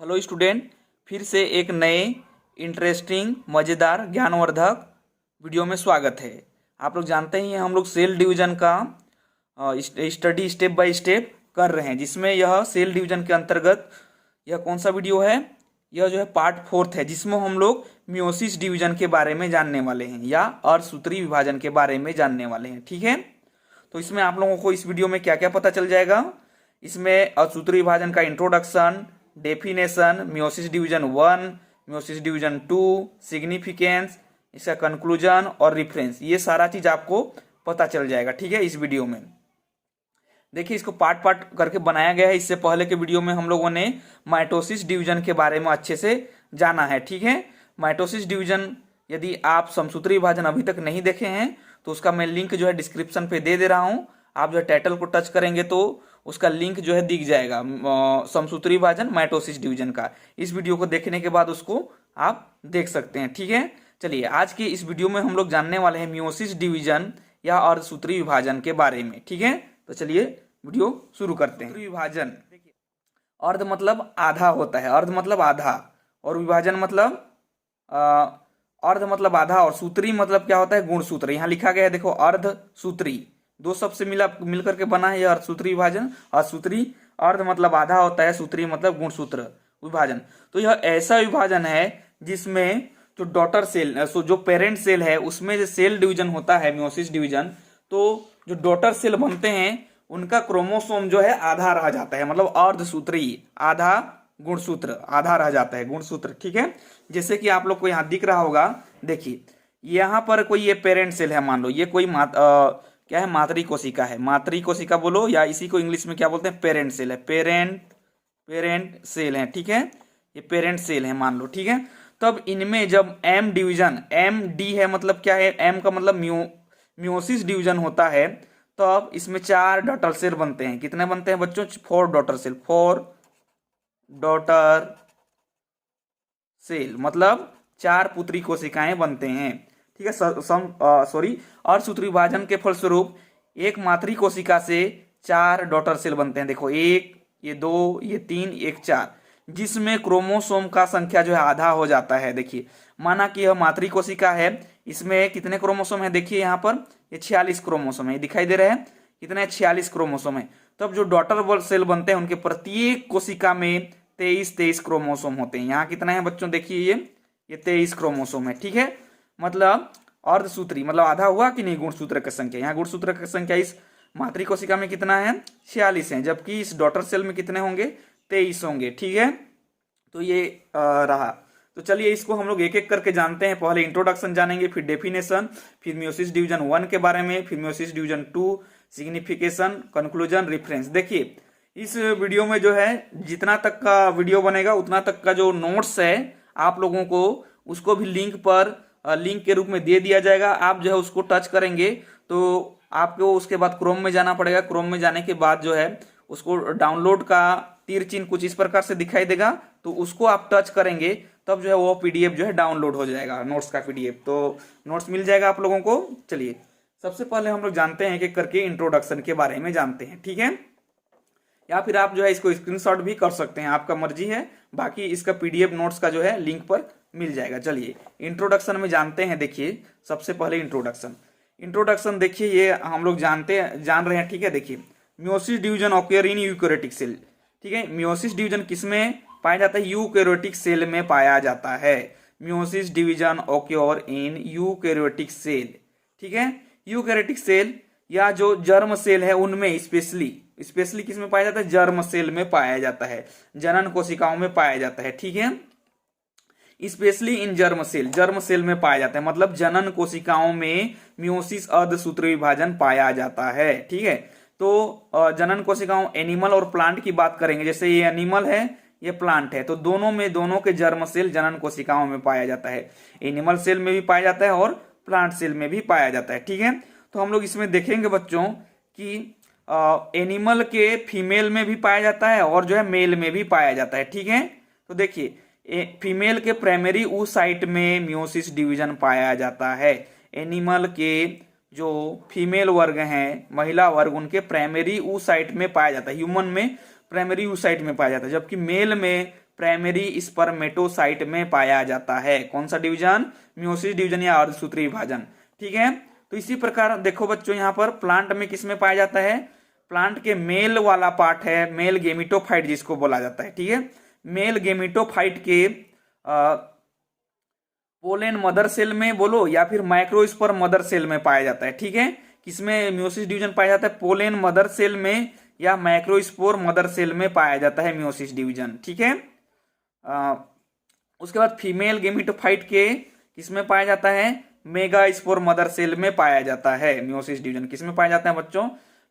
Hello student, फिर से एक नए इंटरेस्टिंग मज़ेदार ज्ञानवर्धक वीडियो में स्वागत है। आप लोग जानते ही हैं हम लोग सेल डिवीज़न का स्टडी स्टेप बाय स्टेप कर रहे हैं, जिसमें यह सेल डिवीज़न के अंतर्गत यह कौन सा वीडियो है, यह जो है पार्ट 4 है, जिसमें हम लोग मियोसिस डिवीज़न के बारे में जानने वाले हैं या अर्धसूत्री विभाजन के बारे में जानने वाले हैं। ठीक है, तो इसमें आप लोगों को इस वीडियो में क्या क्या पता चल जाएगा। इसमें अर्धसूत्री विभाजन का introduction, definition, meiosis division 1, meiosis division 2, significance, इसका कंक्लूजन और रिफरेंस, ये सारा चीज आपको पता चल जाएगा। ठीक है, इस वीडियो में देखिए, इसको पार्ट पार्ट करके बनाया गया है। इससे पहले के वीडियो में हम लोगों ने माइटोसिस डिवीजन के बारे में अच्छे से जाना है। ठीक है, माइटोसिस डिवीजन यदि आप समसूत्री विभाजन अभी तक नहीं देखे हैं तो उसका मैं लिंक जो है डिस्क्रिप्शन पे दे रहा हूं। आप जो है टाइटल को टच करेंगे तो उसका लिंक जो है दिख जाएगा, समसूत्री विभाजन माइटोसिस डिवीजन का। इस वीडियो को देखने के बाद उसको आप देख सकते हैं। ठीक है, चलिए आज के इस वीडियो में हम लोग जानने वाले हैं मियोसिस डिवीजन या अर्धसूत्री विभाजन के बारे में। ठीक है, तो चलिए वीडियो शुरू करते हैं। विभाजन, अर्ध मतलब आधा होता है, अर्ध मतलब आधा, और विभाजन मतलब अर्ध मतलब आधा, और सूत्री मतलब क्या होता है, गुणसूत्र। यहाँ लिखा गया है, देखो, अर्धसूत्री, दो शब्द से मिल करके बना है यह अर्धसूत्री विभाजन। अर्धसूत्री, अर्ध मतलब आधा होता है, सूत्री मतलब गुणसूत्र विभाजन। तो यह ऐसा विभाजन है जिसमें जो डॉटर सेल, जो पेरेंट सेल है, उसमें जो सेल डिवीजन होता है मियोसिस डिवीजन, तो जो डॉटर सेल बनते हैं उनका क्रोमोसोम जो है आधा रह जाता है, मतलब अर्धसूत्री, आधा गुणसूत्र, आधा रह जाता है गुणसूत्र। ठीक है, जैसे कि आप लोग को यहाँ दिख रहा होगा, देखिए यहाँ पर कोई ये पेरेंट सेल है, मान लो ये कोई क्या है, मातृ कोशिका है, मातृ कोशिका बोलो, या इसी को इंग्लिश में क्या बोलते हैं, पेरेंट सेल है, पेरेंट सेल है। ठीक है, ये पेरेंट सेल है मान लो। ठीक है, तब इनमें जब एम डिवीजन, एम डी है मतलब क्या है, एम का मतलब मियोसिस डिवीजन होता है, तब इसमें 4 डॉटर सेल बनते हैं। कितने बनते हैं बच्चों, 4 डॉटर सेल, 4 डॉटर सेल मतलब 4 पुत्री कोशिकाएं बनते हैं। ठीक है, अर्धसूत्री विभाजन के फलस्वरूप एक मातृ कोशिका से 4 डॉटर सेल बनते हैं। देखो, 1, ये 2, ये 3, एक 4, जिसमें क्रोमोसोम का संख्या जो है आधा हो जाता है। देखिए, माना कि यह मातृ कोशिका है, इसमें कितने क्रोमोसोम है, देखिए यहाँ पर ये 46 क्रोमोसोम है, दिखाई दे रहे हैं कितने, 46 क्रोमोसोम है। तब जो डॉटर सेल बनते हैं उनके प्रत्येक कोशिका में 23 क्रोमोसोम होते हैं। यहाँ कितना है बच्चों, देखिए ये 23 क्रोमोसोम है। ठीक है, मतलब अर्धसूत्री मतलब आधा हुआ कि नहीं, गुणसूत्र की संख्या, यहाँ गुणसूत्र की संख्या इस मातृ कोशिका में कितना है, 46 है, जबकि इस डॉटर सेल में कितने होंगे, 23 होंगे। ठीक है, तो ये रहा। तो चलिए इसको हम लोग एक एक करके जानते हैं। पहले इंट्रोडक्शन जानेंगे, फिर डेफिनेशन, फिर मियोसिस डिवीजन 1 के बारे में, फिर meiosis division 2, signification, conclusion, reference. देखिए, इस वीडियो में जो है जितना तक का वीडियो बनेगा उतना तक का जो नोट्स है आप लोगों को, उसको भी लिंक के रूप में दे दिया जाएगा। आप जो है उसको टच करेंगे तो आपको उसके बाद क्रोम में जाना पड़ेगा। क्रोम में जाने के बाद जो है उसको डाउनलोड का तीर चिन्ह कुछ इस प्रकार से दिखाई देगा, तो उसको आप टच करेंगे तब जो है वो पीडीएफ जो है डाउनलोड हो जाएगा, नोट्स का पीडीएफ। तो नोट्स मिल जाएगा आप लोगों को। चलिए सबसे पहले हम लोग जानते हैं, एक एक करके इंट्रोडक्शन के बारे में जानते हैं। ठीक है, या फिर आप जो है इसको स्क्रीनशॉट भी कर सकते हैं, आपका मर्जी है। बाकी इसका पीडीएफ नोट्स का जो है लिंक पर मिल जाएगा। चलिए इंट्रोडक्शन में जानते हैं। देखिए, सबसे पहले इंट्रोडक्शन देखिए, ये हम लोग जान रहे हैं। ठीक है, देखिए, meiosis division occur in eukaryotic cell. ठीक है, मियोसिस डिवीजन किसमें पाया जाता है, यूकैरियोटिक सेल में पाया जाता है। Meiosis division occur in eukaryotic cell. ठीक है, यूकैरियोटिक सेल या जो जर्म सेल है उनमें स्पेशली किसमें पाया जाता है, जर्म सेल में पाया जाता है, जनन कोशिकाओं में पाया जाता है। ठीक है, स्पेशली इन जर्म सेल में पाया जाता है, मतलब जनन कोशिकाओं में मियोसिस अर्धसूत्री विभाजन पाया जाता है। ठीक है, तो जनन कोशिकाओं, एनिमल और प्लांट की बात करेंगे, जैसे ये एनिमल है, ये प्लांट है, तो दोनों के जर्म सेल जनन कोशिकाओं में पाया जाता है। एनिमल सेल में भी पाया जाता है और प्लांट सेल में भी पाया जाता है। ठीक है, तो हम लोग इसमें देखेंगे बच्चों कि एनिमल के फीमेल में भी पाया जाता है और जो है मेल में भी पाया जाता है। ठीक है, तो देखिए, फीमेल के प्राइमरी oocyte में मियोसिस डिवीजन पाया जाता है। एनिमल के जो फीमेल वर्ग हैं, महिला वर्ग, उनके प्राइमरी oocyte में पाया जाता है। ह्यूमन में प्राइमरी oocyte में पाया जाता है, जबकि मेल में प्राइमरी स्पर्मेटोसाइट में पाया जाता है। कौन सा डिवीजन? मियोसिस डिवीजन या अर्धसूत्री विभाजन। ठीक है, तो इसी प्रकार देखो बच्चों यहाँ पर प्लांट में किस में पाया जाता है? प्लांट के मेल वाला पार्ट है, मेल गेमिटोफाइट जिसको बोला जाता है। ठीक है, मेल गेमिटोफाइट के पोलेन मदर सेल में बोलो या फिर माइक्रोस्पर्म मदर सेल में पाया जाता है। ठीक है, किसमें मियोसिस डिवीजन पाया जाता है? पोलेन मदर सेल में या माइक्रोस्पोर मदर सेल में पाया जाता है मियोसिस डिवीजन। ठीक है, उसके बाद फीमेल गेमिटोफाइट के किसमें पाया जाता है? मेगास्पोर मदर सेल में पाया जाता है। मियोसिस डिवीजन किसमें पाया जाता है बच्चों?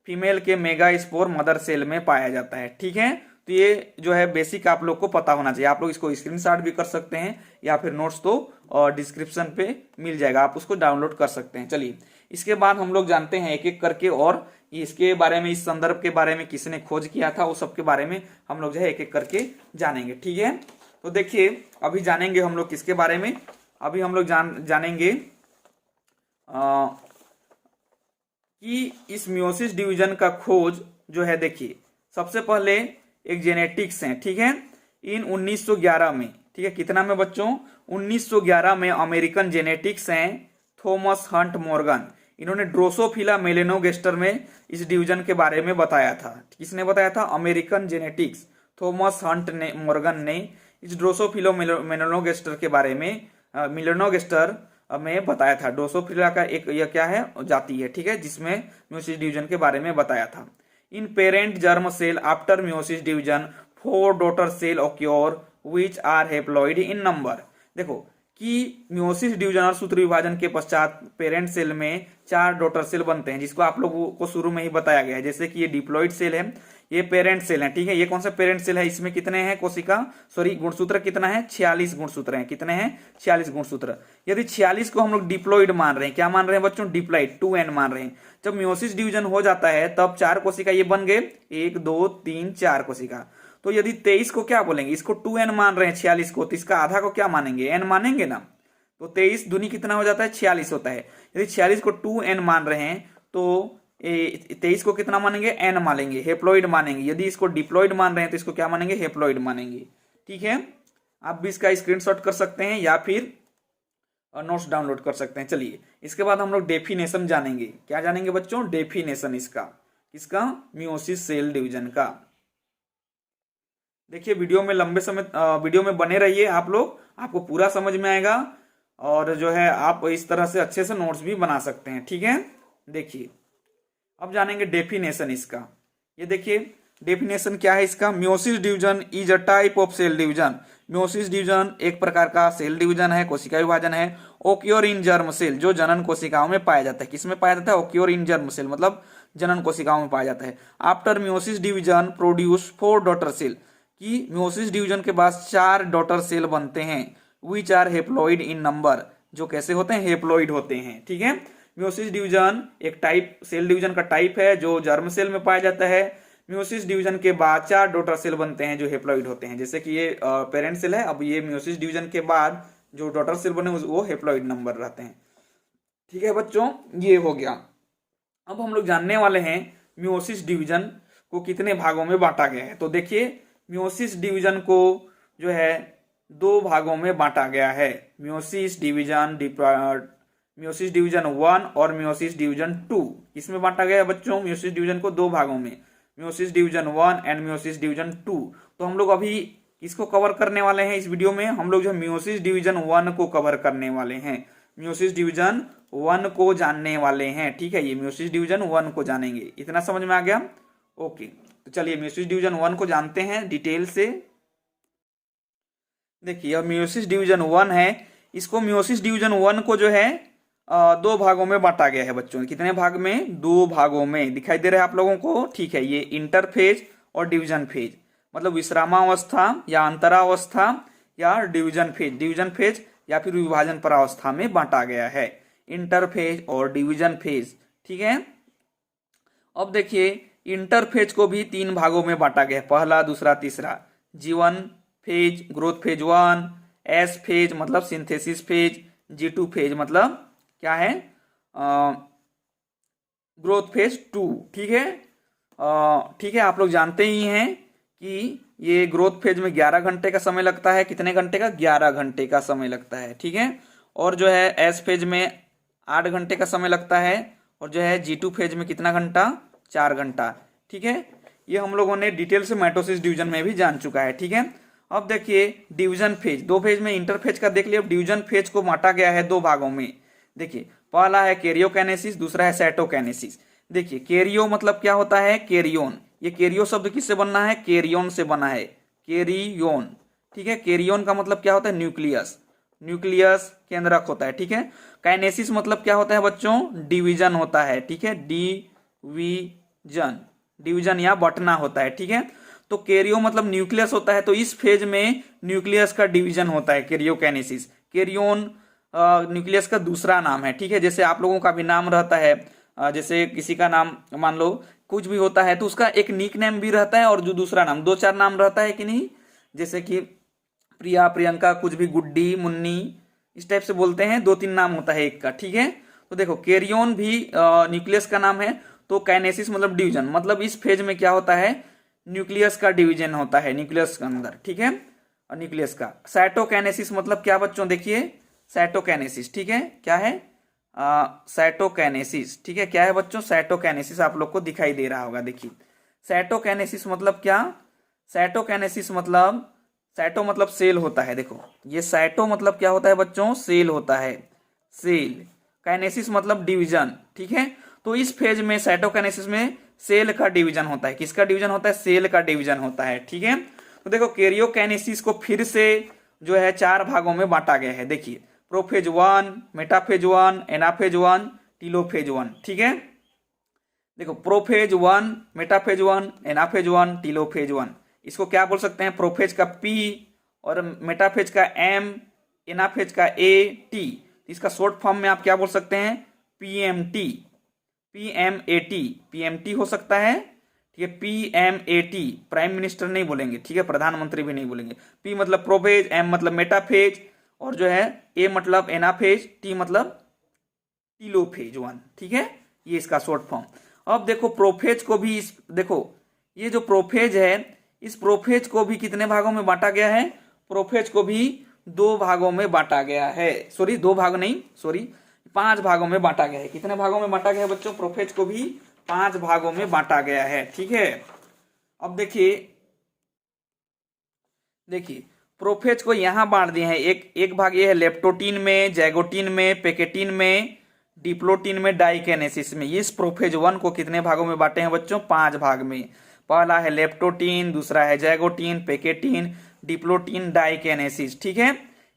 फीमेल के मेगास्पोर मदर सेल में पाया जाता है। ठीक है, तो ये जो है बेसिक आप लोग को पता होना चाहिए। आप लोग इसको स्क्रीनशॉट भी कर सकते हैं या फिर नोट्स तो डिस्क्रिप्शन पे मिल जाएगा, आप उसको डाउनलोड कर सकते हैं। चलिए, इसके बाद हम लोग जानते हैं एक एक करके, और इसके बारे में, इस संदर्भ के बारे में किसने खोज किया था, वो सब के बारे में हम लोग जो है एक एक करके जानेंगे। ठीक है, तो देखिए अभी जानेंगे हम लोग किसके बारे में? अभी हम लोग जानेंगे कि इस मियोसिस डिवीजन का खोज जो है, देखिए सबसे पहले एक जेनेटिक्स है। ठीक है, इन 1911 में, ठीक है, कितना में बच्चों? 1911 में अमेरिकन जेनेटिक्स हैं थॉमस हंट मॉर्गन, इन्होंने ड्रोसोफिला मेलेनोगेस्टर में इस डिवीजन के बारे में बताया था। किसने बताया था? अमेरिकन जेनेटिक्स थॉमस हंट ने मॉर्गन ने इस ड्रोसोफिला मेलेनोगेस्टर के बारे में मेलेनोगेस्टर में बताया था। ड्रोसोफिला का एक यह क्या है? जाति है। ठीक है, जिसमें मियोसिस डिवीजन के बारे में बताया था। In parent germ cell after meiosis division 4 daughter cell occur which are haploid in number. देखो कि मियोसिस डिवीजन और सूत्र विभाजन के पश्चात पेरेंट सेल में 4 डॉटर सेल बनते हैं, जिसको आप लोगों को शुरू में ही बताया गया है। जैसे कि ये डिप्लॉइड सेल है, ये पेरेंट सेल है। ठीक है, ये कौन सा पेरेंट सेल है? इसमें कितने हैं कोशिका, सॉरी गुणसूत्र कितना है? 46 गुणसूत्र हैं। कितने हैं? 46 गुणसूत्र। यदि 46 को हम लोग डिप्लॉइड मान रहे हैं, क्या मान रहे हैं बच्चों? डिप्लॉइड 2n मान रहे हैं। जब मियोसिस डिवीजन हो जाता है तब 4 कोशिका ये बन गए, 1 2 3 4 कोशिका। तो यदि 23 को क्या बोलेंगे? इसको 2n मान रहे हैं 46 को, तो इसका आधा को क्या मानेंगे? n मानेंगे ना। तो 23 दूनी कितना हो जाता है? 46 होता है। यदि 46 को 2n मान रहे हैं तो 23 को कितना मानेंगे? n मानेंगे, हेप्लॉइड मानेंगे। यदि इसको डिप्लॉइड मान रहे हैं तो इसको क्या मानेंगे? हेप्लॉइड मानेंगे। ठीक है, आप भी इसका स्क्रीनशॉट कर सकते हैं या फिर नोट्स डाउनलोड कर सकते हैं। चलिए, इसके बाद हम लोग डेफिनेशन जानेंगे। क्या जानेंगे बच्चों? डेफिनेशन इसका मियोसिस सेल डिवीजन का। देखिए वीडियो में लंबे समय वीडियो में बने रहिए आप लोग, आपको पूरा समझ में आएगा और जो है आप इस तरह से अच्छे से नोट्स भी बना सकते हैं। ठीक है, देखिए अब जानेंगे डेफिनेशन इसका। ये देखिए डेफिनेशन क्या है इसका? Meiosis division is a type of cell division. Meiosis division एक प्रकार का सेल डिवीजन है, कोशिका विभाजन है। ओक्योर इन जर्म सेल, जो जनन कोशिकाओं में पाया जाता है। किसमें पाया जाता है? ओक्योर इन जर्म सेल, मतलब जनन कोशिकाओं में पाया जाता है। After meiosis division produce 4 daughter cell, कि मियोसिस डिवीजन के बाद 4 डॉटर सेल बनते हैं। Which are haploid in number, जो कैसे होते हैं? हेप्लॉइड होते हैं। ठीक है, मियोसिस डिवीजन एक टाइप, सेल डिवीजन का टाइप है जो जर्म सेल में पाया जाता है। मियोसिस डिवीजन के बाद 4 डॉटर सेल बनते हैं जो हेप्लॉइड होते हैं। जैसे कि ये पेरेंट सेल है, अब ये मियोसिस डिवीजन के बाद जो डॉटर सेल बने वो हेप्लॉइड नंबर रहते हैं। ठीक है बच्चों, ये हो गया। अब हम लोग जानने वाले हैं मियोसिस डिवीजन को कितने भागों में बांटा गया है। तो देखिए मियोसिस डिवीजन को जो है 2 भागों में बांटा गया है। मियोसिस डिवीजन 1 और मियोसिस डिवीजन 2। इसमें बांटा गया है बच्चों मियोसिस डिवीजन को 2 भागों में, meiosis division 1 and meiosis division 2। तो हम लोग अभी किसको कवर करने वाले हैं इस वीडियो में? हम लोग जो मियोसिस डिवीजन 1 को कवर करने वाले हैं। मियोसिस डिवीजन 1 को जानने वाले हैं। ठीक है, ये मियोसिस डिवीजन 1 को जानेंगे। इतना समझ में आ गया? ओके, तो चलिए मियोसिस डिवीजन 1 को जानते हैं डिटेल से। देखिए अब मियोसिस डिवीजन 1 है, इसको मियोसिस डिवीजन 1 को जो है 2 भागों में बांटा गया है बच्चों। कितने भाग में? 2 भागों में। दिखाई दे रहा है आप लोगों को? ठीक है, ये इंटरफेज और डिवीजन फेज, मतलब विश्रामावस्था या अंतरावस्था या डिवीजन फेज या फिर विभाजन परावस्था में बांटा गया है। इंटरफेज और डिवीजन फेज। ठीक है, अब देखिए इंटरफेज को भी 3 भागों में बांटा गया है, पहला, दूसरा, तीसरा। G1 phase, growth phase 1, S phase मतलब सिंथेसिस फेज, G2 फेज मतलब क्या है? Growth phase 2। ठीक है, ठीक है, आप लोग जानते ही हैं कि ये ग्रोथ फेज में 11 घंटे का समय लगता है। कितने घंटे का? 11 घंटे का समय लगता है, ठीक है। और जो है एस फेज में 8 घंटे का समय लगता है। और जो है G2 फेज में कितना घंटा? 4 घंटा, ठीक है। ये हम लोगों ने डिटेल से माइटोसिस डिवीजन में भी जान चुका है, ठीक है। अब देखिए डिवीजन फेज, दो फेज में इंटरफेज का देख लिया। डिवीजन फेज को बांटा गया है दो भागों में। देखिए पहला है कैरियोकाइनेसिस, दूसरा है साइटोकाइनेसिस। देखिए कैरियो मतलब क्या होता है? कैरियोन। ये कैरियो शब्द किससे बनना है? कैरियोन से बना है, कैरियोन, ठीक है। कैरियोन का मतलब क्या होता है? न्यूक्लियस, न्यूक्लियस केंद्रक होता है, ठीक है। काइनेसिस मतलब क्या होता है बच्चों? डिवीजन होता है, ठीक है। डिवीजन, डिवीजन या बंटना होता है, ठीक है। तो कैरियो मतलब न्यूक्लियस होता है, तो इस फेज में न्यूक्लियस का डिवीजन होता है, कैरियोकाइनेसिस। कैरियोन न्यूक्लियस का दूसरा नाम है, ठीक है। जैसे आप लोगों का भी नाम रहता है, जैसे किसी का नाम मान लो कुछ भी होता है तो उसका एक निक नेम भी रहता है और जो दूसरा नाम, दो चार नाम रहता है कि नहीं। जैसे कि प्रिया, प्रियंका, कुछ भी, गुड्डी, मुन्नी, इस टाइप से बोलते हैं। दो तीन नाम होता है एक का, ठीक है। तो देखो कैरियोन भी न्यूक्लियस का नाम है। तो काइनेसिस मतलब डिवीजन, मतलब इस फेज में क्या होता है? न्यूक्लियस का डिवीजन होता है न्यूक्लियस के अंदर, ठीक है। और न्यूक्लियस का साइटोकाइनेसिस मतलब क्या बच्चों? देखिए साइटोकाइनेसिस, ठीक है, क्या है? साइटोकाइनेसिस, ठीक है। क्या है बच्चों? साइटोकाइनेसिस आप लोग को दिखाई दे रहा होगा। देखिए साइटोकाइनेसिस मतलब क्या? साइटोकाइनेसिस मतलब, साइटो मतलब सेल होता है। देखो ये साइटो मतलब क्या होता है बच्चों? सेल होता है, सेल। काइनेसिस मतलब डिवीजन, ठीक है। तो इस फेज में साइटोकाइनेसिस में सेल का डिवीजन होता है। किसका डिवीजन होता है? सेल का डिवीजन होता है, ठीक है। तो देखो कैरियोकाइनेसिस को फिर से जो है 4 भागों में बांटा गया है। देखिए प्रोफेज 1, मेटाफेज 1, एनाफेज 1, टीलोफेज 1, ठीक है। देखो प्रोफेज 1, मेटाफेज 1, एनाफेज 1, टीलोफेज 1। इसको क्या बोल सकते हैं? प्रोफेज का P और मेटाफेज का M, एनाफेज का AT। इसका शॉर्ट फॉर्म में आप क्या बोल सकते हैं? PMT, PMAT, PMT हो सकता है, ठीक है। PMAT, प्राइम मिनिस्टर नहीं बोलेंगे, ठीक है, प्रधानमंत्री भी नहीं बोलेंगे। P मतलब प्रोफेज, M मतलब मेटाफेज, और जो है A मतलब एनाफेज, T मतलब टीलोफेज 1, ठीक है। ये इसका शॉर्ट फॉर्म। अब देखो प्रोफेज को भी देखो ये जो प्रोफेज है, इस प्रोफेज को भी कितने भागों में बांटा गया है? प्रोफेज को भी 2 भागों में बांटा गया है। सॉरी 2 भाग नहीं, सॉरी 5 भागों में बांटा गया है। कितने भागों में बांटा गया है बच्चों? प्रोफेज को भी 5 भागों में बांटा गया है, ठीक है। अब देखिए, देखिए प्रोफेज को यहां बांट दिए हैं। एक भाग ये है लेप्टोटीन में, जैगोटीन में, पेकेटीन में, डिप्लोटीन में, डाइकेनेसिस में। इस प्रोफेज 1 को कितने भागों में बांटे हैं बच्चों? 5 भाग में। पहला है लेप्टोटीन, दूसरा है जैगोटीन, पेकेटीन, डिप्लोटीन, डाइकेनेसिस, ठीक है।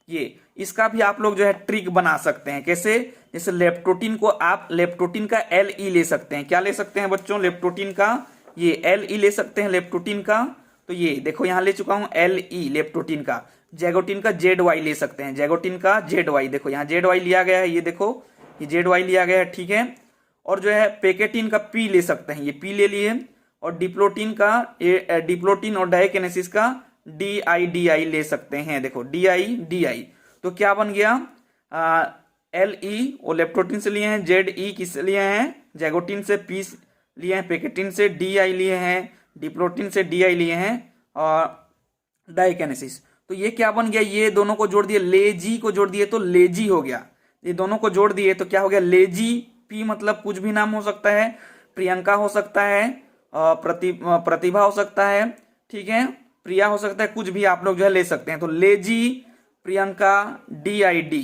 ये इसका भी आप लोग जो है ट्रिक बना सकते हैं। कैसे? जैसे लेप्टोटीन को आप लेप्टोटीन का LE ले सकते हैं। क्या ले सकते हैं बच्चों? लेप्टोटीन का ये LE ले सकते हैं लेप्टोटीन का। तो ये देखो यहां ले चुका हूं LE लेप्टोटीन का। जैगोटीन का ZY ले सकते हैं, जैगोटीन का ZY। देखो यहाँ ZY लिया गया है, ये देखो ये ZY लिया गया है, ठीक है। और जो है पेकेटीन का P ले सकते हैं, ये P ले लिए। और डिप्लोटीन का डिप्लोटीन और डाइकेनेसिस का DI ले सकते हैं। देखो DI। तो क्या बन गया? LE वो लेप्टोटीन से लिए हैं, ZE किससे लिए हैं? जैगोटीन से, P लिए हैं पेकेटीन से, DI लिए हैं डिप्लोटीन से, DI लिए हैं और डाइकेनेसिस। तो ये क्या बन गया? ये दोनों को जोड़ दिए, लेजी को जोड़ दिए तो लेजी हो गया। ये दोनों को जोड़ दिए तो क्या हो गया? लेजी। P मतलब कुछ भी नाम हो सकता है, प्रियंका हो सकता है, प्रतिभा हो सकता है, ठीक है, प्रिया हो सकता है, कुछ भी आप लोग जो है ले सकते हैं। तो लेजी, प्रियंका, DID,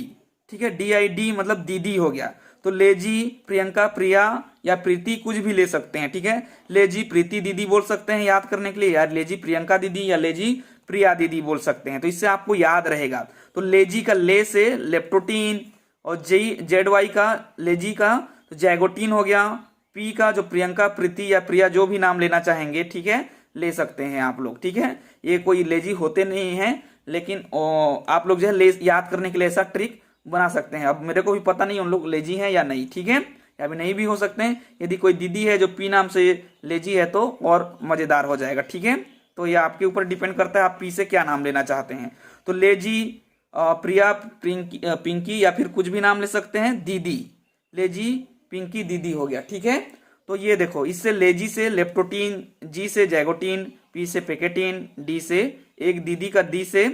ठीक है। DID मतलब दीदी हो गया। तो लेजी, प्रियंका, प्रिया या प्रीति कुछ भी ले सकते हैं, ठीक है। लेजी प्रीति दीदी बोल सकते हैं याद करने के लिए, यार लेजी प्रियंका दीदी या लेजी प्रिया दीदी बोल सकते हैं, तो इससे आपको याद रहेगा। तो लेजी का ले से लेप्टोटीन, और ZY का लेजी का तो जैगोटीन हो गया। P का जो प्रियंका, प्रीति या प्रिया जो भी नाम लेना चाहेंगे, ठीक है, ले सकते हैं आप लोग, ठीक है। ये कोई लेजी होते नहीं है, लेकिन आप लोग जो है याद करने के लिए ऐसा ट्रिक बना सकते हैं। अब मेरे को भी पता नहीं उन लोग लेजी हैं या नहीं, ठीक है, या भी नहीं भी हो सकते हैं। यदि कोई दीदी है जो P नाम से लेजी है तो और मजेदार हो जाएगा, ठीक है। तो ये आपके ऊपर डिपेंड करता है आप P से क्या नाम लेना चाहते हैं। तो लेजी, प्रिया, पिंकी या फिर कुछ भी नाम ले सकते हैं। दीदी, लेजी, पिंकी, दीदी हो गया, ठीक है। तो ये देखो इससे लेजी से लेप्टोटीन, G से जैगोटीन, पी से पैकेटीन, डी से एक दीदी का डी से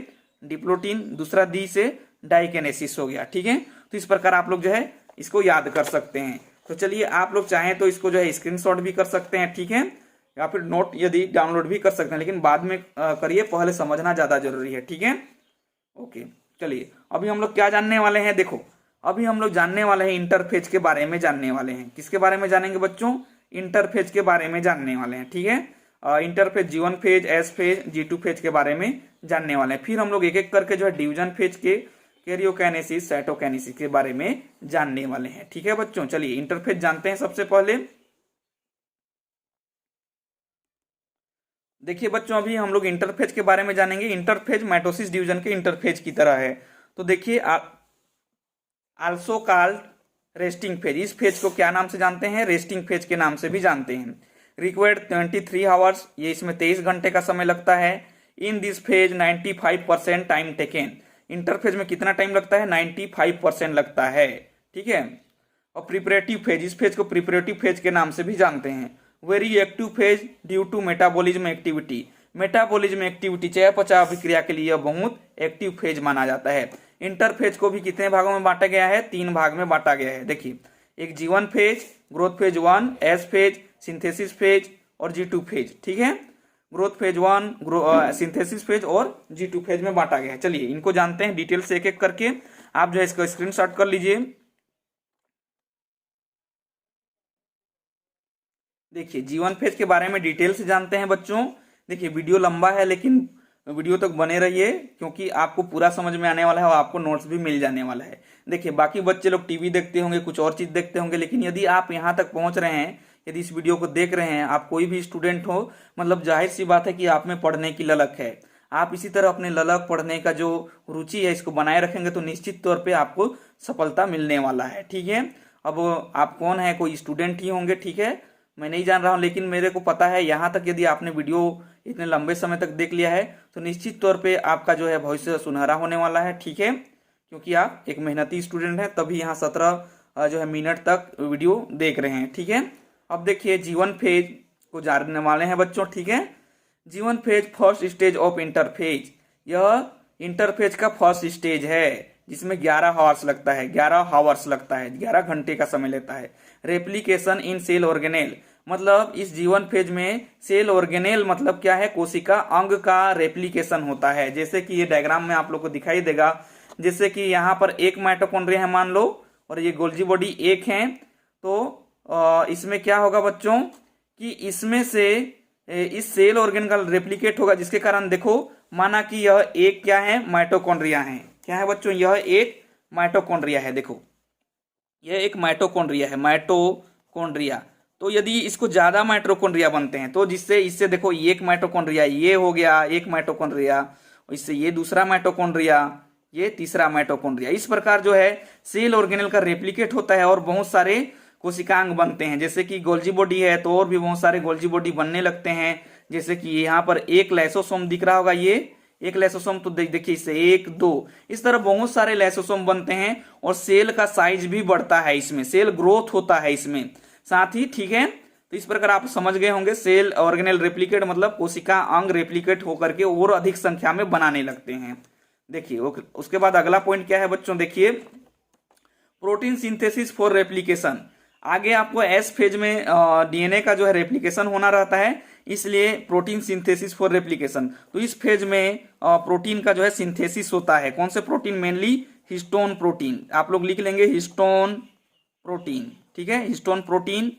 डिप्लोटीन, दूसरा डी से डाइकेनेसिस हो गया। ठीक है, तो इस प्रकार आप लोग जो है इसको याद कर सकते हैं। तो चलिए आप लोग चाहें तो इसको जो है स्क्रीनशॉट भी कर सकते हैं, ठीक है, या फिर नोट यदि डाउनलोड भी कर सकते हैं, लेकिन बाद में करिए, पहले समझना ज्यादा जरूरी है। ठीक है, ओके। चलिए अभी हम लोग क्या जानने वाले हैं, देखो अभी हम लोग जानने वाले हैं इंटरफेज के बारे में जानने वाले हैं। किसके बारे में जानेंगे बच्चों? इंटरफेज के बारे में जानने वाले हैं। ठीक है, interphase G1 phase, S phase, G2 phase के बारे में जानने वाले हैं। फिर हम लोग एक एक करके जो है डिवीजन फेज के कैरियोकाइनेसिस, साइटोकाइनेसिस के बारे में जानने वाले हैं। ठीक है बच्चों, चलिए इंटरफेज जानते हैं। सबसे पहले देखिए बच्चों, अभी हम लोग इंटरफेज के बारे में जानेंगे। इंटरफेज माइटोसिस डिवीजन के इंटरफेज की तरह है। तो देखिए आल्सो कॉल्ड रेस्टिंग फेज, इस फेज को क्या नाम से जानते हैं? रेस्टिंग फेज के नाम से भी जानते हैं। रिक्वायर्ड 23 आवर्स, ये इसमें 23 घंटे का समय लगता है। In this phase 95% time taken, interphase में कितना टाइम लगता है? 95% लगता है। ठीक है, और प्रिपरेटिव फेज, इस फेज को प्रिपरेटिव फेज के नाम से भी जानते हैं। Very active phase due to metabolism activity, metabolism activity चयापचय अभिक्रिया के लिए बहुत एक्टिव फेज माना जाता है। इंटरफेज को भी कितने भागों में बांटा गया है? 3 भाग में बांटा गया है। देखिए, एक G1 phase, growth phase 1, S phase, synthesis phase और G2 फेज। ठीक है, ग्रोथ फेज 1, सिंथेसिस फेज और G2 फेज में बांटा गया है। चलिए इनको जानते हैं डिटेल से एक एक करके। आप जो है इसका स्क्रीनशॉट कर लीजिए। देखिए G1 फेज के बारे में डिटेल से जानते हैं बच्चों। देखिए वीडियो लंबा है, लेकिन वीडियो तक बने रहिए, क्योंकि आपको पूरा समझ में आने वाला है और आपको नोट्स भी मिल जाने वाला है। देखिए बाकी बच्चे लोग टीवी देखते होंगे, कुछ और चीज देखते होंगे, लेकिन यदि आप यहाँ तक पहुंच रहे हैं, यदि इस वीडियो को देख रहे हैं, आप कोई भी स्टूडेंट हो, मतलब जाहिर सी बात है कि आप में पढ़ने की ललक है। आप इसी तरह अपने ललक, पढ़ने का जो रुचि है, इसको बनाए रखेंगे तो निश्चित तौर पे आपको सफलता मिलने वाला है। ठीक है, अब आप कौन है? कोई स्टूडेंट ही होंगे, ठीक है, मैं नहीं जान रहा हूं, लेकिन मेरे को पता है यहाँ तक यदि आपने वीडियो इतने लंबे समय तक देख लिया है तो निश्चित तौर पे आपका जो है भविष्य सुनहरा होने वाला है। ठीक है, क्योंकि आप एक मेहनती स्टूडेंट हैं, तभी यहाँ 17 जो है मिनट तक वीडियो देख रहे हैं। ठीक है, अब देखिए G1 फेज को जानने वाले हैं बच्चों। ठीक है, G1 phase first stage of interphase, यह इंटरफेज का फर्स्ट स्टेज है, जिसमें 11 आवर्स लगता है, 11 आवर्स लगता है, 11 घंटे का समय लेता है। रेप्लिकेशन इन सेल ऑर्गेनेल, मतलब इस G1 फेज में सेल ऑर्गेनेल मतलब क्या है? कोशिका अंग का रेप्लिकेशन होता है। जैसे कि ये डायग्राम में आप लोग को दिखाई देगा, जैसे कि यहाँ पर एक माइटोकॉन्ड्रिया है मान लो, और ये गोल्जी बॉडी एक है, तो इसमें क्या होगा बच्चों कि इसमें से इस सेल ऑर्गेन का रेप्लिकेट होगा, जिसके कारण देखो माना कि यह एक क्या है? माइटोकॉन्ड्रिया है। क्या है बच्चों? यह एक माइटोकॉन्ड्रिया है। देखो यह एक माइटोकॉन्ड्रिया है, माइटोकॉन्ड्रिया। तो यदि इसको ज्यादा माइटोकॉन्ड्रिया बनते हैं तो जिससे इससे देखो एक माइटोकॉन्ड्रिया ये हो गया, एक माइटोकॉन्ड्रिया, इससे ये दूसरा माइटोकॉन्ड्रिया, ये तीसरा माइटोकॉन्ड्रिया। इस प्रकार जो है सेल ऑर्गेनेल का रेप्लिकेट होता है और बहुत सारे कोशिकांग बनते हैं। जैसे कि गोल्जी बॉडी है तो और भी बहुत सारे गोल्जी बॉडी बनने लगते हैं। जैसे कि यहाँ पर एक लाइसोसोम दिख रहा होगा, ये एक लाइसोसोम, तो देखिए इससे 1 2 इस तरह बहुत सारे लाइसोसोम बनते हैं और सेल का साइज भी बढ़ता है, इसमें सेल ग्रोथ होता है इसमें साथ ही। ठीक है, तो इस प्रकार आप समझ गए होंगे सेल ऑर्गेनेल रेप्लिकेट मतलब कोशिका अंग रेप्लिकेट होकर के और अधिक संख्या में बनाने लगते हैं। देखिए उसके बाद अगला पॉइंट क्या है बच्चों? देखिए प्रोटीन सिंथेसिस फॉर रेप्लिकेशन। आगे आपको एस फेज में डीएनए का जो है रेप्लिकेशन होना रहता है, इसलिए प्रोटीन सिंथेसिस फॉर रेप्लिकेशन। तो इस फेज में प्रोटीन का जो है सिंथेसिस होता है। कौन से प्रोटीन? Mainly histone protein. आप लोग लिख लेंगे हिस्टोन प्रोटीन। ठीक है, histone protein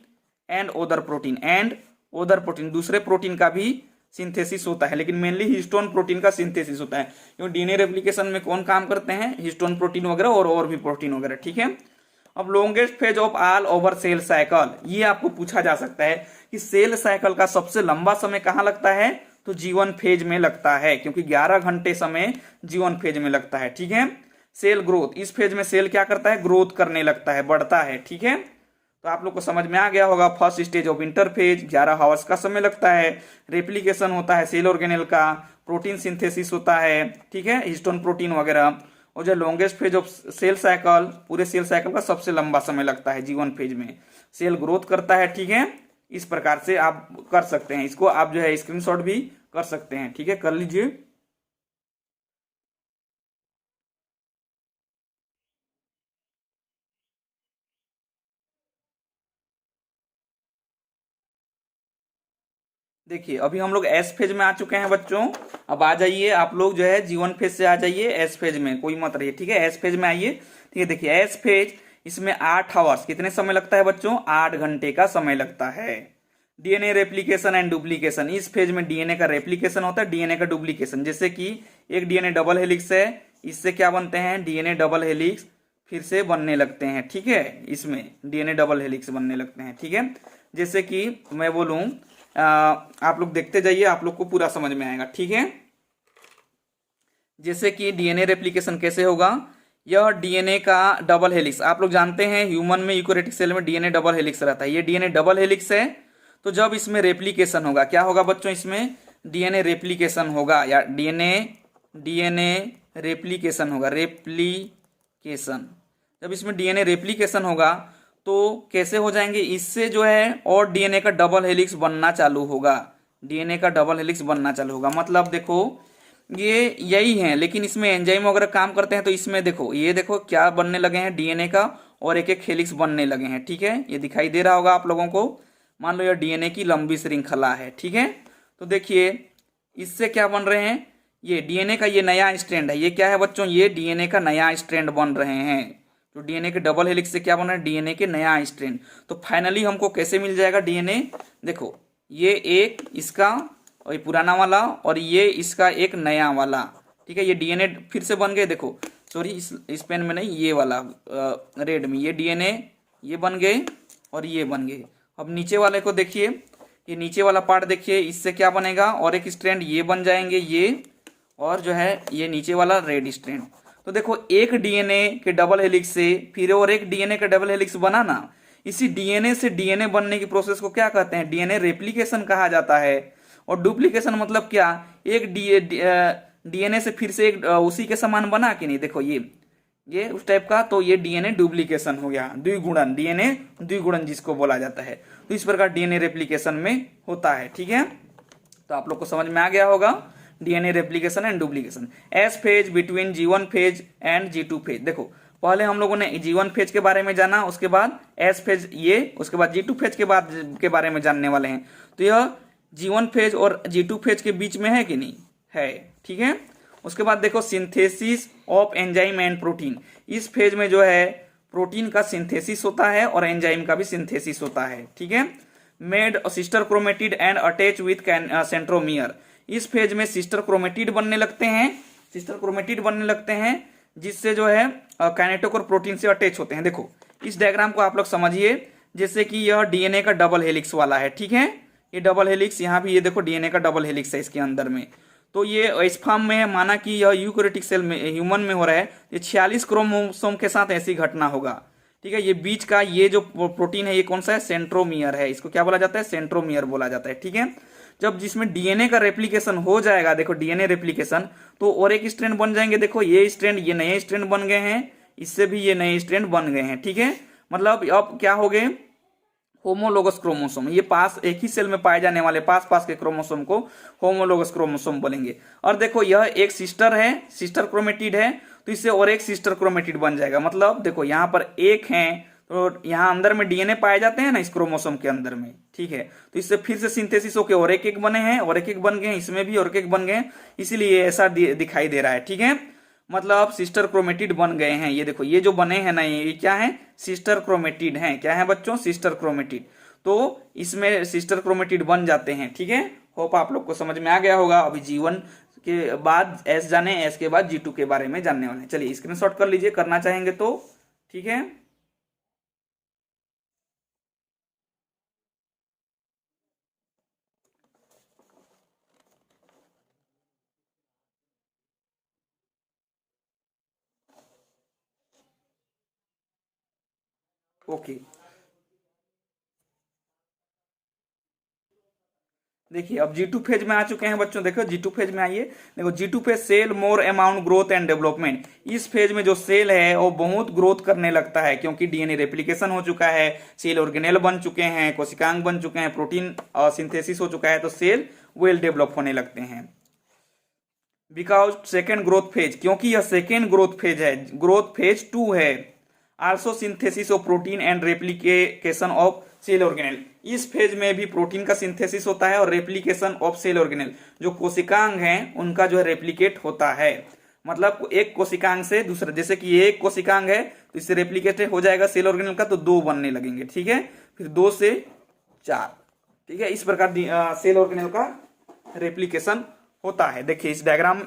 and other protein, and other protein, दूसरे प्रोटीन का भी सिंथेसिस होता है, लेकिन मेनली हिस्टोन प्रोटीन का सिंथेसिस होता है। क्योंकि डीएनए रेप्लिकेशन में कौन काम करते हैं? हिस्टोन प्रोटीन वगैरह और भी प्रोटीन वगैरह। ठीक है, अब longest phase of all over cell cycle, ये आपको पूछा जा सकता है कि सेल साइकिल का सबसे लंबा समय कहां लगता है? तो G1 फेज में लगता है, क्योंकि 11 घंटे समय G1 फेज में लगता है। ठीक है, सेल ग्रोथ, इस फेज में सेल क्या करता है? ग्रोथ करने लगता है, बढ़ता है। ठीक है, तो आप लोग को समझ में आ गया होगा। First stage of interphase, 11 hours का समय लगता है, रेप्लिकेशन होता है सेल ऑर्गेनेल का, प्रोटीन सिंथेसिस होता है, ठीक है, हिस्टोन प्रोटीन वगैरह, और जो longest phase of cell cycle, पूरे सेल साइकिल का सबसे लंबा समय लगता है G1 फेज में। सेल ग्रोथ करता है, ठीक है, इस प्रकार से आप कर सकते हैं, इसको आप जो है स्क्रीनशॉट भी कर सकते हैं। ठीक है, कर लीजिए। देखिए अभी हम लोग एस फेज में आ चुके हैं बच्चों। अब आ जाइए आप लोग जो है जीवन फेज से आ जाइए एस फेज में, कोई मत रहिए। ठीक है, एस फेज में आइए। ठीक है, देखिए एस फेज, इसमें 8 आवर्स, कितने समय लगता है बच्चों? 8 घंटे का समय लगता है। डीएनए रेप्लिकेशन एंड डुप्लीकेशन, इस फेज में डीएनए का रेप्लिकेशन होता है, डीएनए का डुप्लीकेशन। जैसे कि एक डीएनए डबल हेलिक्स है, इससे क्या बनते हैं? डीएनए डबल हेलिक्स फिर से बनने लगते हैं। ठीक है, इसमें डीएनए डबल हेलिक्स बनने लगते हैं। ठीक है, जैसे कि मैं बोलूं, आप लोग देखते जाइए, आप लोग को पूरा समझ में आएगा। ठीक है, जैसे कि डीएनए रेप्लिकेशन कैसे होगा? यह डीएनए का डबल हेलिक्स, आप लोग जानते हैं ह्यूमन में यूकेरियोटिक सेल में डीएनए डबल हेलिक्स रहता है। ये डीएनए डबल हेलिक्स है, तो जब इसमें रेप्लिकेशन होगा, क्या होगा बच्चों? इसमें डीएनए रेप्लिकेशन होगा, या डीएनए डीएनए रेप्लिकेशन होगा, रेप्लिकेशन। जब इसमें डीएनए रेप्लिकेशन होगा तो कैसे हो जाएंगे? इससे जो है और डीएनए का डबल हेलिक्स बनना चालू होगा, डीएनए का डबल हेलिक्स बनना चालू होगा। मतलब देखो ये यही है, लेकिन इसमें एंजाइम वगैरह काम करते हैं, तो इसमें देखो, ये देखो क्या बनने लगे हैं? डीएनए का और एक एक हेलिक्स बनने लगे हैं। ठीक है, ये दिखाई दे रहा होगा आप लोगों को। मान लो यह डीएनए की लंबी श्रृंखला है। ठीक है, तो देखिए इससे क्या बन रहे हैं? ये डीएनए का ये नया स्ट्रैंड है। ये क्या है बच्चों? ये डीएनए का नया स्ट्रैंड बन रहे हैं। तो डीएनए के डबल हेलिक्स से क्या बन रहा है? डीएनए के नया स्ट्रैंड। तो फाइनली हमको कैसे मिल जाएगा डीएनए? देखो ये एक इसका और ये पुराना वाला, और ये इसका एक नया वाला। ठीक है, ये डीएनए फिर से बन गए। देखो सॉरी, इस पेन में नहीं, ये वाला रेड में, ये डीएनए ये बन गए और ये बन गए। अब नीचे वाले को देखिए, ये नीचे वाला पार्ट देखिए, इससे क्या बनेगा? और एक स्ट्रैंड ये बन जाएंगे, ये और जो है ये नीचे वाला रेड स्ट्रैंड। तो देखो एक डीएनए के डबल हेलिक्स से फिर और एक डीएनए का डबल हेलिक्स बना ना, इसी डीएनए से डीएनए बनने की प्रोसेस को क्या कहते हैं? डीएनए रेप्लिकेशन कहा जाता है। और डुप्लीकेशन मतलब क्या? एक डीएनए से फिर से एक उसी के समान बना कि नहीं, देखो ये उस टाइप का, तो ये डीएनए डुप्लीकेशन हो गया, द्विगुणन, डीएनए द्विगुणन जिसको बोला जाता है। तो इस प्रकार डीएनए रेप्लिकेशन में होता है। ठीक है, तो आप लोग को समझ में आ गया होगा DNA replication and duplication. S phase between G1 phase and G2 phase. देखो पहले हम लोगों ने G1 फेज के बारे में जाना, उसके बाद एस फेज ये, उसके बाद G2 फेज के बारे में जानने वाले हैं। तो यह G1 फेज और G2 फेज के बीच में है कि नहीं है? ठीक है, उसके बाद देखो synthesis of enzyme and protein. इस फेज में जो है प्रोटीन का सिंथेसिस होता है और एंजाइम का भी सिंथेसिस होता है। ठीक है, made sister chromatid and attach with centromere. इस फेज में सिस्टर क्रोमेटिड बनने लगते हैं, सिस्टर क्रोमेटिड बनने लगते हैं, जिससे जो है काइनेटोकोर प्रोटीन से अटैच होते हैं। देखो इस डायग्राम को आप लोग समझिए, जैसे कि यह डीएनए का डबल हेलिक्स वाला है। ठीक है, ये डबल हेलिक्स यहाँ भी, ये देखो डीएनए का डबल हेलिक्स है इसके अंदर में। तो ये इस फॉर्म में है, माना कि यह यूकेरियोटिक सेल में ह्यूमन में हो रहा है, ये 46 क्रोमोसोम के साथ ऐसी घटना होगा। ठीक है, ये बीच का ये जो प्रोटीन है, ये कौन सा है? सेंट्रोमियर है। इसको क्या बोला जाता है? सेंट्रोमियर बोला जाता है। ठीक है, जब जिसमें डीएनए का रेप्लिकेशन हो जाएगा, देखो डीएनए रेप्लिकेशन, तो और एक स्ट्रैंड बन जाएंगे। देखो ये स्ट्रैंड, ये नए स्ट्रैंड बन गए हैं, इससे भी ये नए स्ट्रैंड बन गए हैं। ठीक है, मतलब अब क्या हो गए? Homologous chromosome. ये पास एक ही सेल में पाए जाने वाले पास पास के क्रोमोसोम को होमोलोगस क्रोमोसोम बोलेंगे। और देखो यह एक सिस्टर है, सिस्टर क्रोमेटिड है, तो इससे और एक सिस्टर क्रोमेटिड बन जाएगा। मतलब देखो यहाँ पर एक है, तो यहाँ अंदर में डीएनए पाए जाते हैं ना इस क्रोमोसोम के अंदर में। ठीक है, तो इससे फिर से सिंथेसिस होकर और एक बने हैं, और एक बन गए हैं, इसमें भी और एक बन गए हैं, इसीलिए ऐसा दिखाई दे रहा है। ठीक है, मतलब सिस्टर क्रोमेटिड बन गए हैं। ये देखो ये जो बने हैं ना, ये क्या है? सिस्टर क्रोमेटिड हैं। क्या है बच्चों? Sister chromatid. तो इसमें सिस्टर क्रोमेटिड बन जाते हैं। ठीक है, होप आप लोग को समझ में आ गया होगा। अभी G1 के बाद एस जाने, एस के बाद G2 के बारे में जानने वाले हैं। चलिए स्क्रीनशॉट कर लीजिए, करना चाहेंगे तो। ठीक है, ओके। देखिए अब G2 फेज में आ चुके हैं बच्चों। देखो G2 फेज में आइए, देखो G2 phase cell more amount growth and development. इस फेज में जो सेल है वो बहुत ग्रोथ करने लगता है, क्योंकि डीएनए रेप्लिकेशन हो चुका है, सेल ऑर्गेनेल बन चुके हैं, कोशिकांग बन चुके हैं, प्रोटीन सिंथेसिस हो चुका है, तो सेल वेल डेवलप होने लगते हैं। बिकॉज सेकेंड ग्रोथ फेज, क्योंकि यह सेकेंड ग्रोथ फेज है, ग्रोथ फेज 2 है। Also synthesis of protein and replication of cell organelle. इस फेज में भी प्रोटीन का सिंथेसिस होता है और रेप्लिकेशन ऑफ सेल ऑर्गेनेल, जो कोशिकांग हैं उनका जो है रेप्लिकेट होता है। मतलब एक कोशिकांग से दूसरा, जैसे कि एक कोशिकांग है तो इससे रेप्लिकेट हो जाएगा सेल ऑर्गेनेल का, तो 2 बनने लगेंगे, ठीक है, फिर 2 से 4, ठीक है। इस प्रकार सेल ऑर्गेनेल का रेप्लिकेशन होता है। देखिए इस डायग्राम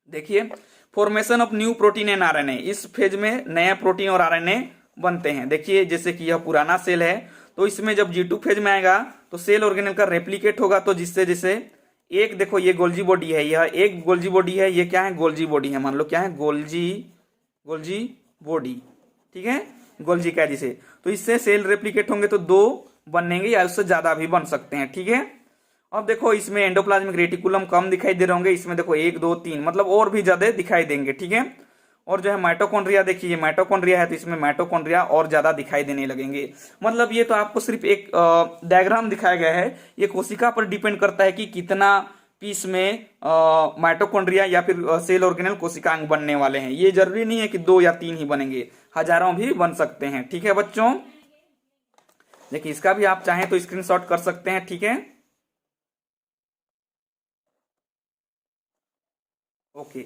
देखिए, formation of new protein and RNA. इस फेज में नया प्रोटीन और आरएनए बनते हैं। देखिए जैसे कि यह पुराना सेल है, तो इसमें जब G2 फेज में आएगा तो सेल ऑर्गेनेल का रेप्लिकेट होगा, तो जिससे जैसे एक देखो ये गोल्जी बॉडी है, यह एक गोल्जी बॉडी है, ये क्या है गोल्जी बॉडी है, मान लो क्या है गोल्जी बॉडी, ठीक है, गोल्जी कैदी से, तो इससे सेल रेप्लिकेट होंगे तो 2 बनेंगे या उससे ज्यादा भी बन सकते हैं, ठीक है। अब देखो इसमें एंडोप्लाज्मिक रेटिकुलम कम दिखाई दे रहे होंगे, इसमें देखो 1 2 3 मतलब और भी ज्यादा दिखाई देंगे, ठीक है। और जो है माइटोकॉन्ड्रिया, देखिए ये माइटोकॉन्ड्रिया है तो इसमें माइटोकॉन्ड्रिया और ज्यादा दिखाई देने लगेंगे। मतलब ये तो आपको सिर्फ एक डायग्राम दिखाया गया है, ये कोशिका पर डिपेंड करता है कि कितना पीस में माइटोकॉन्ड्रिया या फिर सेल ऑर्गेनेल कोशिकांग बनने वाले हैं। ये जरूरी नहीं है कि 2 या 3 ही बनेंगे, हजारों भी बन सकते हैं, ठीक है बच्चों। देखिए इसका भी आप चाहें तो स्क्रीनशॉट कर सकते हैं, ठीक है, ओके।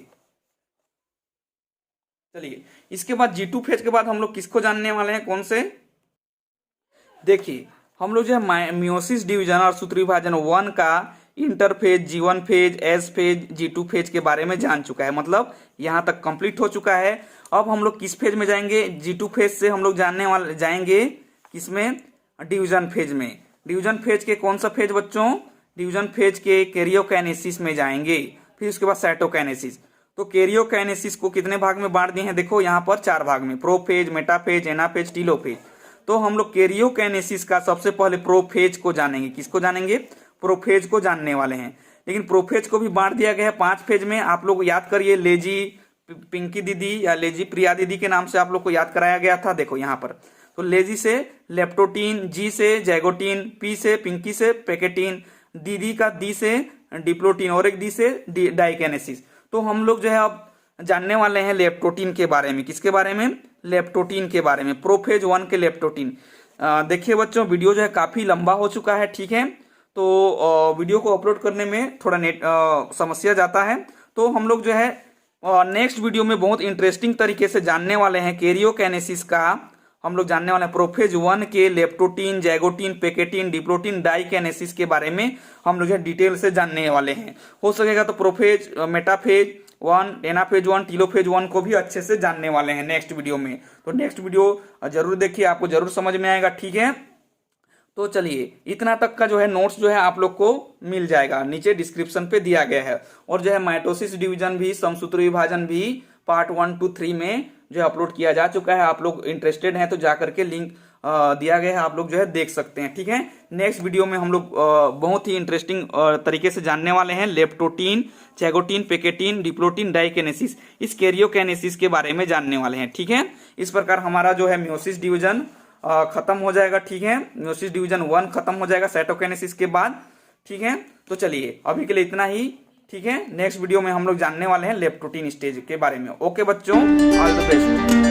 चलिए इसके बाद G2 फेज के बाद हम लोग किसको जानने वाले हैं, कौन से, देखिए हम लोग जो है मियोसिस डिवीजन और सूत्र विभाजन 1 का interphase, G1 phase, S phase, G2 phase के बारे में जान चुका है। मतलब यहां तक कंप्लीट हो चुका है। अब हम लोग किस फेज में जाएंगे, G2 फेज से हम लोग जानने वाले जाएंगे किसमें, डिवीजन फेज में। डिवीजन फेज के कौन सा फेज बच्चों, डिवीजन फेज के कैरियोकाइनेसिस में जाएंगे, फिर उसके बाद साइटोकाइनेसिस। तो कैरियोकाइनेसिस को कितने भाग में बांट दिए हैं, देखो यहाँ पर 4 भाग में, प्रोफेज, मेटाफेज, एनाफेज, टीलोफेज। तो हम लोग कैरियोकाइनेसिस का सबसे पहले प्रोफेज को जानेंगे। किसको जानेंगे, प्रोफेज को जानने वाले हैं। लेकिन प्रोफेज को भी बांट दिया गया है 5 फेज में। आप लोग याद करिए, लेजी पिंकी दीदी या लेजी प्रिया दीदी के नाम से आप लोग को याद कराया गया था। देखो यहाँ पर तो लेजी से लेप्टोटीन, जी से जैगोटीन, पी से पिंकी से पैकेटीन, दीदी का डी से डिप्लोटीन और एक डी से डाइकेनेसिस। तो हम लोग जो है अब जानने वाले हैं लेप्टोटीन के बारे में। किसके बारे में, लेप्टोटीन के बारे में, प्रोफेज 1 के लेप्टोटीन। देखिए बच्चों वीडियो जो है काफी लंबा हो चुका है, ठीक है, तो वीडियो को अपलोड करने में थोड़ा समस्या जाता है। तो हम लोग जो है नेक्स्ट वीडियो में बहुत इंटरेस्टिंग तरीके से जानने वाले हैं कैरियोकाइनेसिस का। हम लोग जानने वाले हैं प्रोफेज 1 के लेप्टोटीन, जैगोटीन, पैकेटीन, डिप्लोटीन, डाइकेनेसिस के बारे में हम लोग जो है डिटेल से जानने वाले हैं। हो सकेगा तो प्रोफेज, मेटाफेज 1, एनाफेज 1, टीलोफेज 1 को भी अच्छे से जानने वाले हैं नेक्स्ट वीडियो में। तो नेक्स्ट वीडियो जरूर देखिए, आपको जरूर समझ में आएगा, ठीक है। तो चलिए इतना तक का जो है नोट्स जो है आप लोग को मिल जाएगा, नीचे डिस्क्रिप्शन पे दिया गया है। और जो है माइटोसिस डिवीजन भी, समसूत्र विभाजन भी पार्ट 1 to 3 में जो है अपलोड किया जा चुका है। आप लोग इंटरेस्टेड हैं तो जा करके लिंक दिया गया है, आप लोग जो है देख सकते हैं, ठीक है। नेक्स्ट वीडियो में हम लोग बहुत ही इंटरेस्टिंग तरीके से जानने वाले हैं लेप्टोटीन, जैगोटीन, पैकेटीन, डिप्लोटीन, डाइकेनेसिस, इस कैरियोकाइनेसिस के बारे में जानने वाले हैं, ठीक है। इस प्रकार हमारा जो है मियोसिस डिवीजन खत्म हो जाएगा, ठीक है, मियोसिस डिवीजन 1 खत्म हो जाएगा साइटोकाइनेसिस के बाद, ठीक है। तो चलिए अभी के लिए इतना ही, ठीक है। नेक्स्ट वीडियो में हम लोग जानने वाले हैं लेप्टोटीन स्टेज के बारे में। ओके बच्चों, ऑल द बेस्ट।